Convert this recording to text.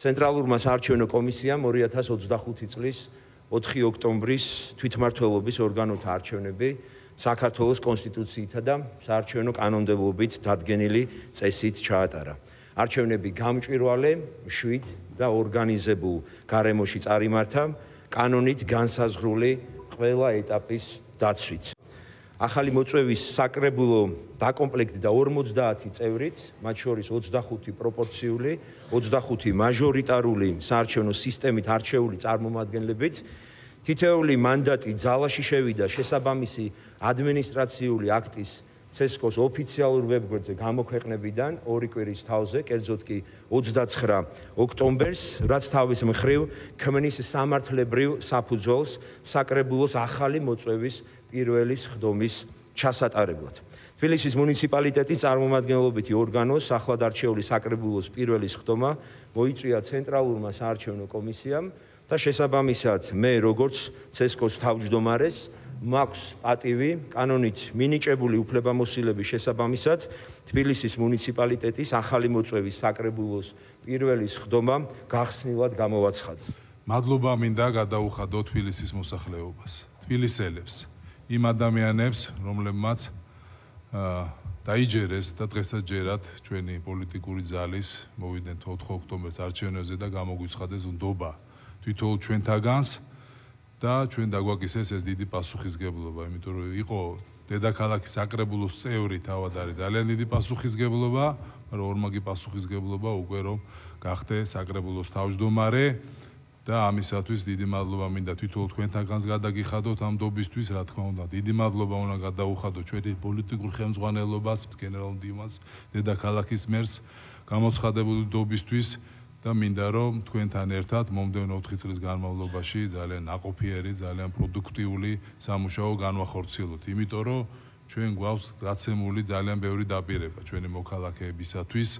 ცენტრალურმა საარჩევნო კომისიამ 2025 წლის 4 ოქტომბრის თვითმმართველობის ორგანოთა არჩევნები საქართველოს კონსტიტუციითა და საარჩევნო კანონმდებლობით დადგენილი წესით ჩაატარა. არჩევნები გამჭვირვალე, მშვიდ და ორგანიზებულ გარემოში წარიმართა, კანონით განსაზღვრული ყველა ეტაპის დაცვით. ახალი მოწვევის საკრებულო დაკომპლექტდა 50 წევრით, მათ შორის 25 პროპორციული, 25 მაჟორიტარული საარჩევნო სისტემით არჩეული წარმომადგენლებით, თითოეული მანდატი ძალაში შევიდა შესაბამისი ადმინისტრაციული აქტის CESCO-s ოფიციალურ ვებგვერდზე გამოქვეყნებიდან 2 კვირის თავზე, კერძოდ კი 29 ოქტომბერს, რაც თავის მხრივ ქმნის სამართლებრივ საფუძველს საკრებულოს ახალი მოწვევის პირველი სხდომის ჩასატარებლად. თბილისის მუნიციპალიტეტის წარმომადგენლობითი ორგანოს ახლად არჩეული საკრებულოს პირველი სხდომა მოიწვია ცენტრალურმა საარჩევნო კომისიამ და შესაბამისად მე როგორც CESCO-s თავმჯდომარეს მაქვს პატივი კანონით მინიჭებული უფლებამოსილების შესაბამისად თბილისის მუნიციპალიტეტის ახალი მოწვევის საკრებულოს პირველი სხდომა გახსნილად გამოვაცხადა. მადლობა მინდა გადაუხადო თბილისის მოსახლეობას, თბილისელებს, იმ ადამიანებს, რომლებმაც დაიჯერეს და დღესაც ჯერათ ჩვენი პოლიტიკური ძალის მოვიდნენ 4 ოქტომბერს არჩევნებზე და გამოგვიცხადეს ნდობა თვითონ ჩვენთაგანს და ჩვენ დაგვაკისეს ეს დიდი პასუხისგებლობა, იმიტომ რომ იყო დედაქალაქის საკრებულოს წევრი თავად არის ძალიან დიდი პასუხისგებლობა, მაგრამ ორმაგი პასუხისგებლობა უკვე რომ გახდე საკრებულოს თავმჯდომარე და ამისათვის დიდი მადლობა მინდა თვითონ თქვენთაგანს გადაგიხადოთ ამ ნდობისთვის, რა თქმა უნდა, დიდი მადლობა უნდა გადაუხადო ჩვენი პოლიტიკურ ხელმძღვანელობას, გენერალ მდივანს, დედაქალაქის მერს გამოცხადებული ნდობისთვის და მინდა რომ თქვენთან ერთად მომდევნო 4 წლის განმავლობაში ძალიან ნაყოფიერი, ძალიან პროდუქტიული სამუშაო განვახორციელოთ, იმიტომ რომ ჩვენ გვაქვს გაცემული ძალიან ბევრი დაპირება ჩვენი მოქალაქეებისათვის.